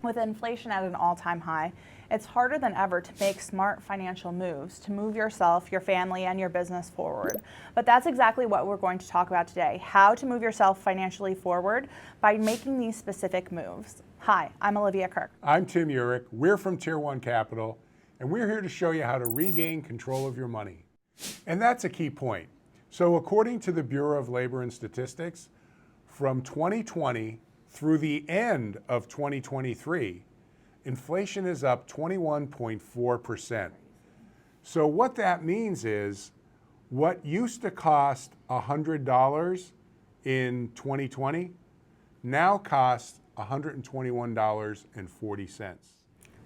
With inflation at an all-time high, it's harder than ever to make smart financial moves to move yourself, your family, and your business forward. But that's exactly what we're going to talk about today, how to move yourself financially forward by making these specific moves. Hi, I'm Olivia Kirk. I'm Tim Urich. We're from Tier 1 Capital, and we're here to show you how to regain control of your money. And that's a key point. So according to the Bureau of Labor and Statistics, from 2020 through the end of 2023, inflation is up 21.4%. So what that means is what used to cost $100 in 2020 now costs $121.40.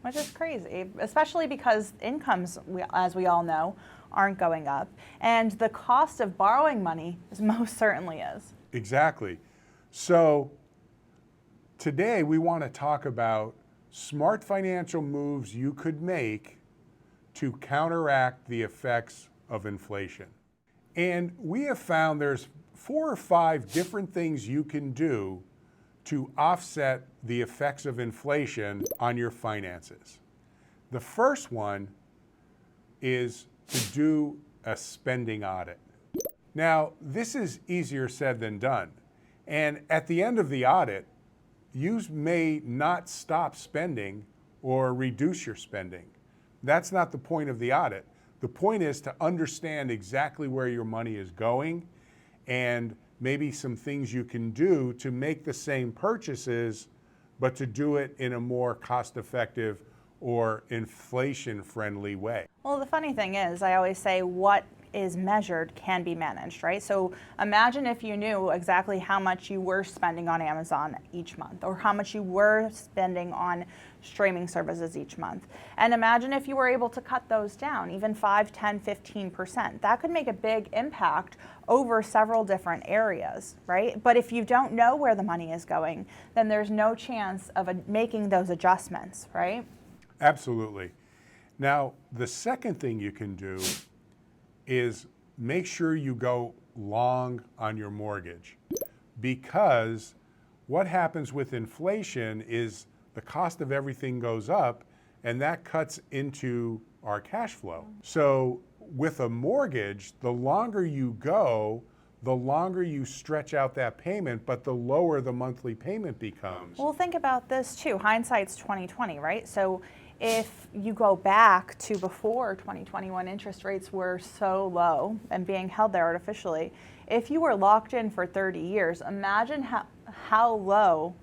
Which is crazy, especially because incomes, as we all know, aren't going up. And the cost of borrowing money most certainly is. Exactly. So today we want to talk about smart financial moves you could make to counteract the effects of inflation. And we have found there's 4 or 5 different things you can do to offset the effects of inflation on your finances. The first one is to do a spending audit. Now, this is easier said than done. And at the end of the audit, you may not stop spending or reduce your spending. That's not the point of the audit. The point is to understand exactly where your money is going and maybe some things you can do to make the same purchases, but to do it in a more cost-effective or inflation-friendly way. Well, the funny thing is, I always say what is measured can be managed, right? So imagine if you knew exactly how much you were spending on Amazon each month, or how much you were spending on streaming services each month. And imagine if you were able to cut those down, even 5, 10, 15%. That could make a big impact over several different areas, right? But if you don't know where the money is going, then there's no chance of making those adjustments, right? Absolutely. Now, the second thing you can do is make sure you go long on your mortgage, because what happens with inflation is the cost of everything goes up, and that cuts into our cash flow. So with a mortgage, the longer you go, the longer you stretch out that payment, but the lower the monthly payment becomes. Well, think about this too. Hindsight's 2020, right? So if you go back to before 2020 when interest rates were so low and being held there artificially, if you were locked in for 30 years, imagine how low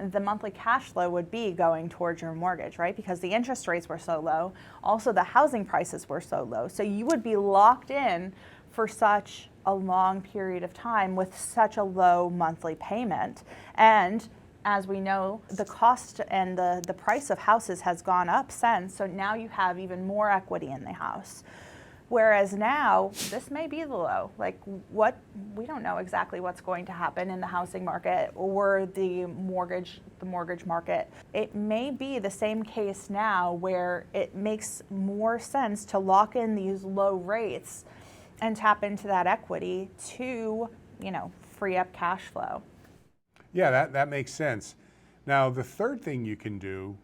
the monthly cash flow would be going towards your mortgage, right? Because the interest rates were so low. Also, the housing prices were so low. So you would be locked in for such a long period of time with such a low monthly payment. And as we know, the cost and the price of houses has gone up since, so now you have even more equity in the house. Whereas now, this may be the low. Like, we don't know exactly what's going to happen in the housing market or the mortgage market. It may be the same case now where it makes more sense to lock in these low rates and tap into that equity to, free up cash flow. Yeah, that makes sense. Now, the third thing you can do,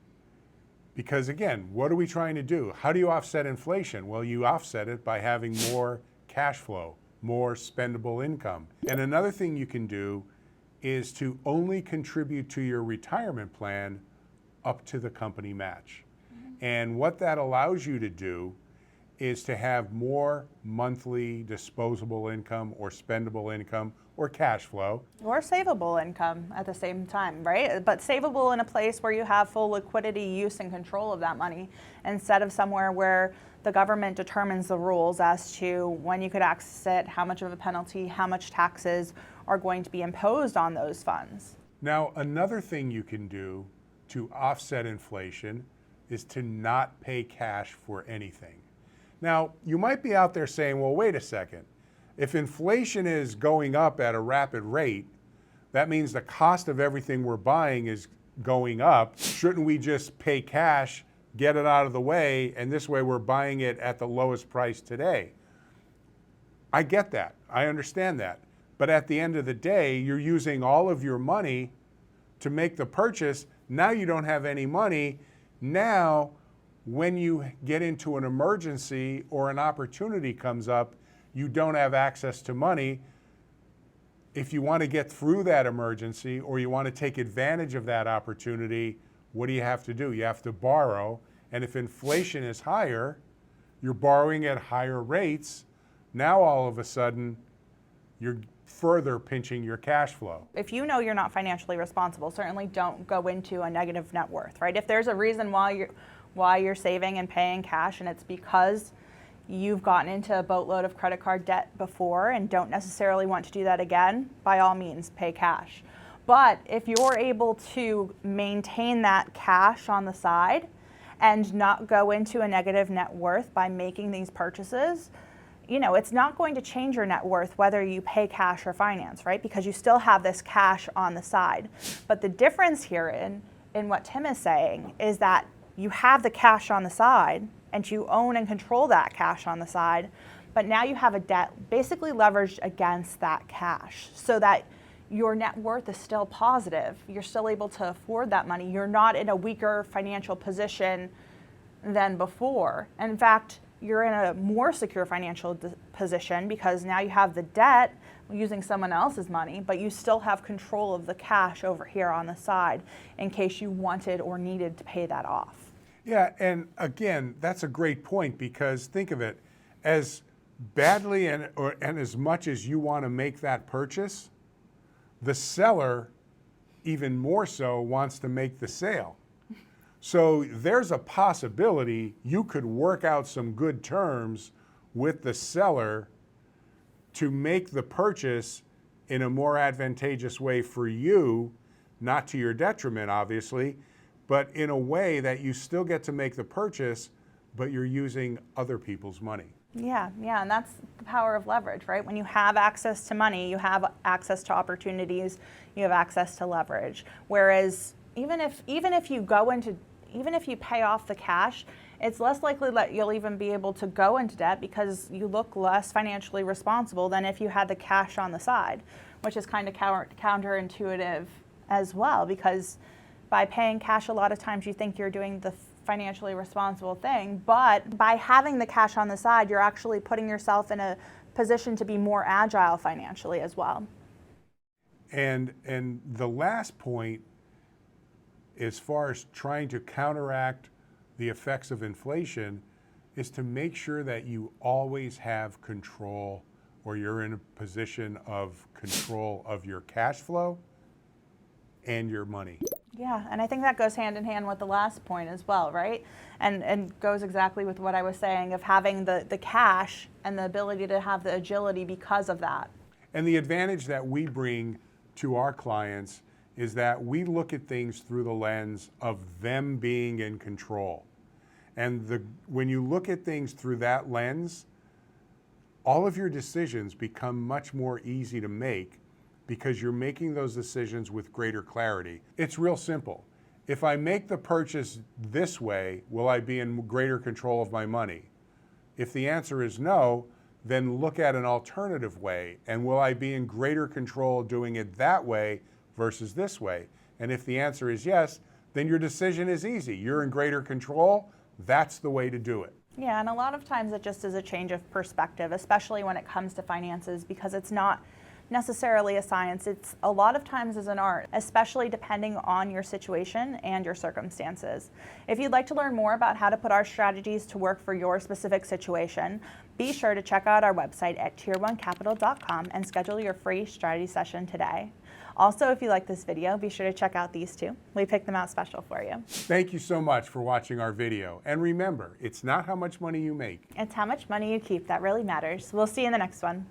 because again, what are we trying to do? How do you offset inflation? Well, you offset it by having more cash flow, more spendable income. And another thing you can do is to only contribute to your retirement plan up to the company match. And what that allows you to do is to have more monthly disposable income or spendable income or cash flow. Or savable income at the same time, right? But savable in a place where you have full liquidity, use, and control of that money, instead of somewhere where the government determines the rules as to when you could access it, how much of a penalty, how much taxes are going to be imposed on those funds. Now, another thing you can do to offset inflation is to not pay cash for anything. Now, you might be out there saying, well, wait a second. If inflation is going up at a rapid rate, that means the cost of everything we're buying is going up. Shouldn't we just pay cash, get it out of the way, and this way we're buying it at the lowest price today? I get that. I understand that. But at the end of the day, you're using all of your money to make the purchase Now you don't have any money. Now, when you get into an emergency or an opportunity comes up, you don't have access to money. If you want to get through that emergency or you want to take advantage of that opportunity, what do you have to do? You have to borrow. And if inflation is higher, you're borrowing at higher rates. Now all of a sudden, you're further pinching your cash flow. If you know you're not financially responsible, certainly don't go into a negative net worth, right? If there's a reason why you're saving and paying cash and it's because you've gotten into a boatload of credit card debt before and don't necessarily want to do that again, by all means, pay cash. But if you're able to maintain that cash on the side and not go into a negative net worth by making these purchases, you know, it's not going to change your net worth whether you pay cash or finance, right? Because you still have this cash on the side. But the difference here in what Tim is saying is that you have the cash on the side and you own and control that cash on the side, but now you have a debt basically leveraged against that cash so that your net worth is still positive. You're still able to afford that money. You're not in a weaker financial position than before. And in fact, you're in a more secure financial position because now you have the debt using someone else's money, but you still have control of the cash over here on the side in case you wanted or needed to pay that off. Yeah, and again, that's a great point because think of it, as badly and as much as you want to make that purchase, the seller even more so wants to make the sale. So there's a possibility you could work out some good terms with the seller to make the purchase in a more advantageous way for you, not to your detriment, obviously, but in a way that you still get to make the purchase, but you're using other people's money. Yeah, and that's the power of leverage, right? When you have access to money, you have access to opportunities, you have access to leverage. Whereas even if you pay off the cash, it's less likely that you'll even be able to go into debt because you look less financially responsible than if you had the cash on the side, which is kind of counterintuitive as well, because by paying cash, a lot of times you think you're doing the financially responsible thing, but by having the cash on the side, you're actually putting yourself in a position to be more agile financially as well. And the last point, as far as trying to counteract the effects of inflation, is to make sure that you always have control, or you're in a position of control of your cash flow and your money. Yeah, and I think that goes hand in hand with the last point as well, right? And goes exactly with what I was saying of having the cash and the ability to have the agility because of that. And the advantage that we bring to our clients is that we look at things through the lens of them being in control. And when you look at things through that lens, all of your decisions become much more easy to make because you're making those decisions with greater clarity. It's real simple. If I make the purchase this way, will I be in greater control of my money? If the answer is no, then look at an alternative way. And will I be in greater control doing it that way versus this way? And if the answer is yes, then your decision is easy. You're in greater control. That's the way to do it. Yeah, and a lot of times it just is a change of perspective, especially when it comes to finances, because it's not necessarily a science. It's a lot of times is an art, especially depending on your situation and your circumstances. If you'd like to learn more about how to put our strategies to work for your specific situation, be sure to check out our website at tier1capital.com and schedule your free strategy session today. Also, if you like this video, be sure to check out these two. We picked them out special for you. Thank you so much for watching our video. And remember, it's not how much money you make. It's how much money you keep that really matters. We'll see you in the next one.